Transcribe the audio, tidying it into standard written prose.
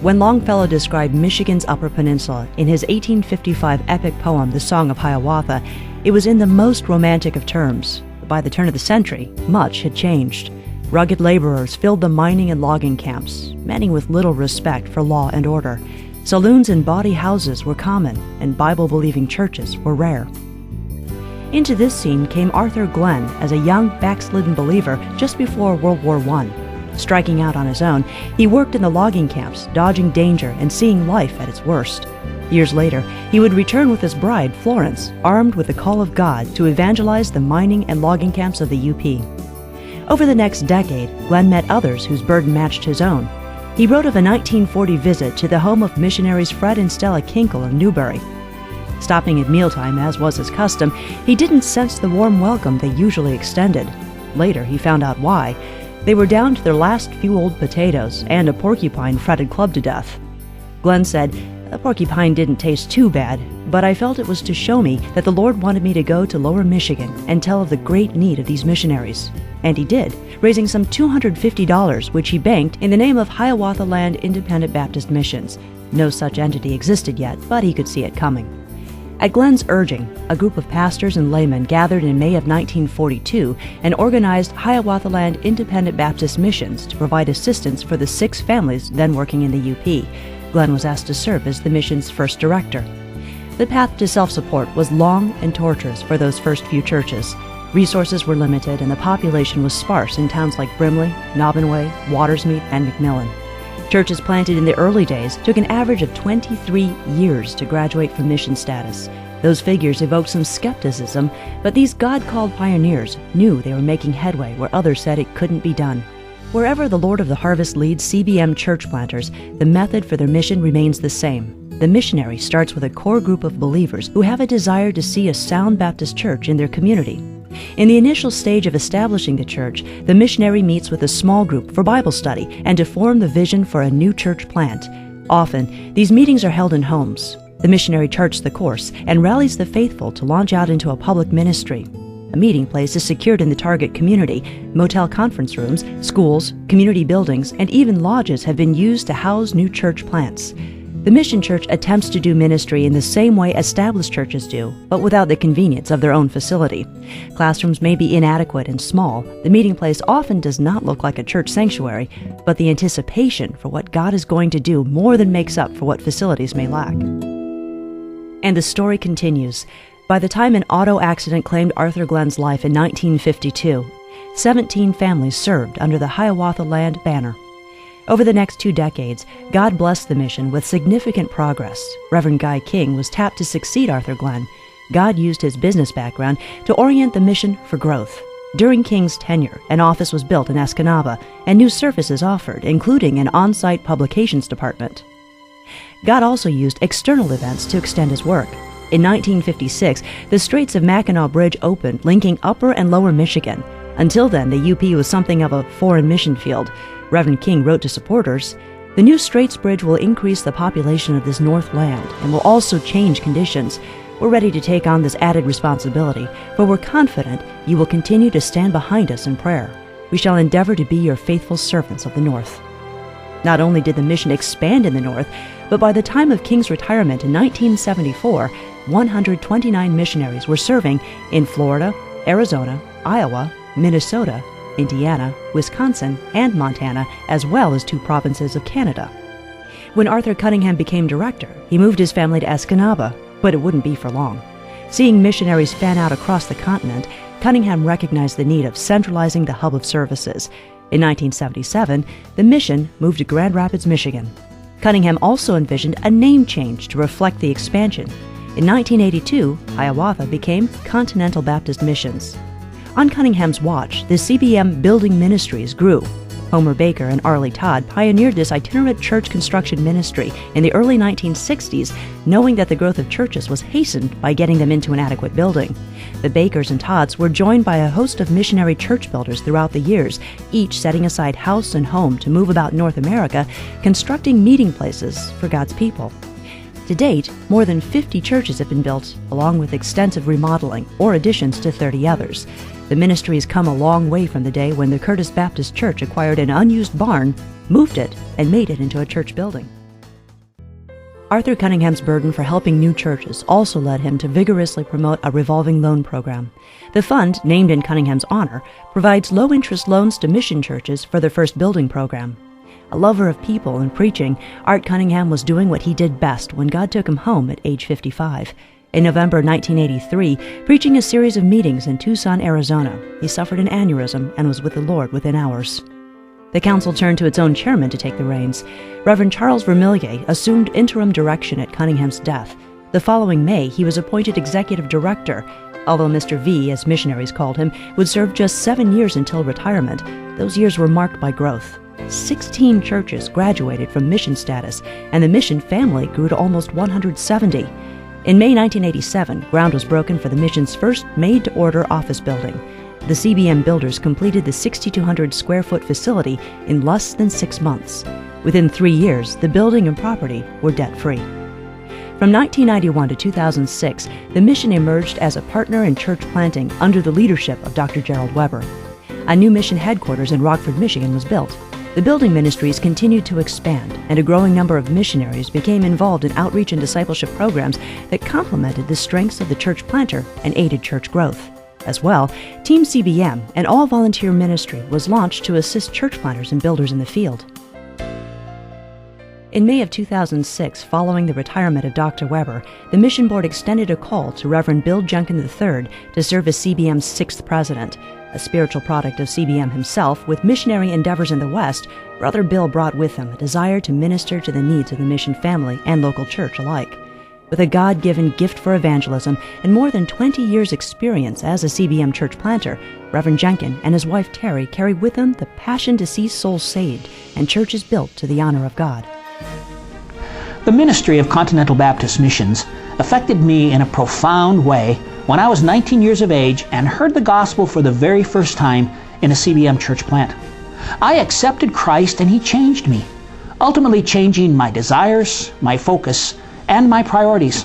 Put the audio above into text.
When Longfellow described Michigan's Upper Peninsula in his 1855 epic poem, The Song of Hiawatha, it was in the most romantic of terms. By the turn of the century, much had changed. Rugged laborers filled the mining and logging camps, many with little respect for law and order. Saloons and bawdy houses were common, and Bible-believing churches were rare. Into this scene came Arthur Glenn as a young, backslidden believer just before World War I. Striking out on his own, he worked in the logging camps, dodging danger and seeing life at its worst. Years later, he would return with his bride, Florence, armed with the call of God to evangelize the mining and logging camps of the UP. Over the next decade, Glenn met others whose burden matched his own. He wrote of a 1940 visit to the home of missionaries Fred and Stella Kinkle of Newbury. Stopping at mealtime, as was his custom, he didn't sense the warm welcome they usually extended. Later, he found out why. They were down to their last few old potatoes, and a porcupine Fred had clubbed to death. Glenn said, "The porcupine didn't taste too bad, but I felt it was to show me that the Lord wanted me to go to Lower Michigan and tell of the great need of these missionaries." And he did, raising some $250, which he banked in the name of Hiawatha Land Independent Baptist Missions. No such entity existed yet, but he could see it coming. At Glenn's urging, a group of pastors and laymen gathered in May of 1942 and organized Hiawatha Land Independent Baptist Missions to provide assistance for the 6 families then working in the UP. Glenn was asked to serve as the mission's first director. The path to self-support was long and tortuous for those first few churches. Resources were limited and the population was sparse in towns like Brimley, Nobbinway, Watersmeet, and McMillan. Churches planted in the early days took an average of 23 years to graduate from mission status. Those figures evoked some skepticism, but these God-called pioneers knew they were making headway where others said it couldn't be done. Wherever the Lord of the Harvest leads CBM church planters, the method for their mission remains the same. The missionary starts with a core group of believers who have a desire to see a sound Baptist church in their community. In the initial stage of establishing the church, the missionary meets with a small group for Bible study and to form the vision for a new church plant. Often, these meetings are held in homes. The missionary charts the course and rallies the faithful to launch out into a public ministry. A meeting place is secured in the target community. Motel conference rooms, schools, community buildings, and even lodges have been used to house new church plants. The mission church attempts to do ministry in the same way established churches do, but without the convenience of their own facility. Classrooms may be inadequate and small. The meeting place often does not look like a church sanctuary, but the anticipation for what God is going to do more than makes up for what facilities may lack. And the story continues. By the time an auto accident claimed Arthur Glenn's life in 1952, 17 families served under the Hiawatha Land banner. Over the next 2 decades, God blessed the mission with significant progress. Reverend Guy King was tapped to succeed Arthur Glenn. God used his business background to orient the mission for growth. During King's tenure, an office was built in Escanaba, and new services offered, including an on-site publications department. God also used external events to extend his work. In 1956, the Straits of Mackinac Bridge opened, linking Upper and Lower Michigan. Until then, the UP was something of a foreign mission field. Reverend King wrote to supporters, "The new Straits Bridge will increase the population of this North Land and will also change conditions. We're ready to take on this added responsibility, for we're confident you will continue to stand behind us in prayer. We shall endeavor to be your faithful servants of the North." Not only did the mission expand in the North, but by the time of King's retirement in 1974, 129 missionaries were serving in Florida, Arizona, Iowa, Minnesota, Indiana, Wisconsin, and Montana, as well as 2 provinces of Canada. When Arthur Cunningham became director, he moved his family to Escanaba, but it wouldn't be for long. Seeing missionaries fan out across the continent, Cunningham recognized the need of centralizing the hub of services. In 1977, the mission moved to Grand Rapids, Michigan. Cunningham also envisioned a name change to reflect the expansion. In 1982, Hiawatha became Continental Baptist Missions. On Cunningham's watch, the CBM building ministries grew. Homer Baker and Arlie Todd pioneered this itinerant church construction ministry in the early 1960s, knowing that the growth of churches was hastened by getting them into an adequate building. The Bakers and Todds were joined by a host of missionary church builders throughout the years, each setting aside house and home to move about North America, constructing meeting places for God's people. To date, more than 50 churches have been built, along with extensive remodeling or additions to 30 others. The ministry has come a long way from the day when the Curtis Baptist Church acquired an unused barn, moved it, and made it into a church building. Arthur Cunningham's burden for helping new churches also led him to vigorously promote a revolving loan program. The fund, named in Cunningham's honor, provides low-interest loans to mission churches for their first building program. A lover of people and preaching, Art Cunningham was doing what he did best when God took him home at age 55. In November 1983, preaching a series of meetings in Tucson, Arizona, he suffered an aneurysm and was with the Lord within hours. The council turned to its own chairman to take the reins. Reverend Charles Vermillier assumed interim direction at Cunningham's death. The following May, he was appointed executive director. Although Mr. V, as missionaries called him, would serve just 7 years until retirement, those years were marked by growth. 16 churches graduated from mission status, and the mission family grew to almost 170. In May 1987, ground was broken for the mission's first made-to-order office building. The CBM builders completed the 6,200 square foot facility in less than 6 months. Within 3 years, the building and property were debt-free. From 1991 to 2006, the mission emerged as a partner in church planting under the leadership of Dr. Gerald Weber. A new mission headquarters in Rockford, Michigan was built. The building ministries continued to expand, and a growing number of missionaries became involved in outreach and discipleship programs that complemented the strengths of the church planter and aided church growth. As well, Team CBM, an all-volunteer ministry, was launched to assist church planters and builders in the field. In May of 2006, following the retirement of Dr. Weber, the Mission Board extended a call to Reverend Bill Junkin III to serve as CBM's 6th president. A spiritual product of CBM himself, with missionary endeavors in the West, Brother Bill brought with him a desire to minister to the needs of the mission family and local church alike. With a God-given gift for evangelism and more than 20 years' experience as a CBM church planter, Reverend Junkin and his wife Terry carry with them the passion to see souls saved and churches built to the honor of God. The ministry of Continental Baptist Missions affected me in a profound way when I was 19 years of age and heard the gospel for the very first time in a CBM church plant. I accepted Christ and He changed me, ultimately changing my desires, my focus, and my priorities.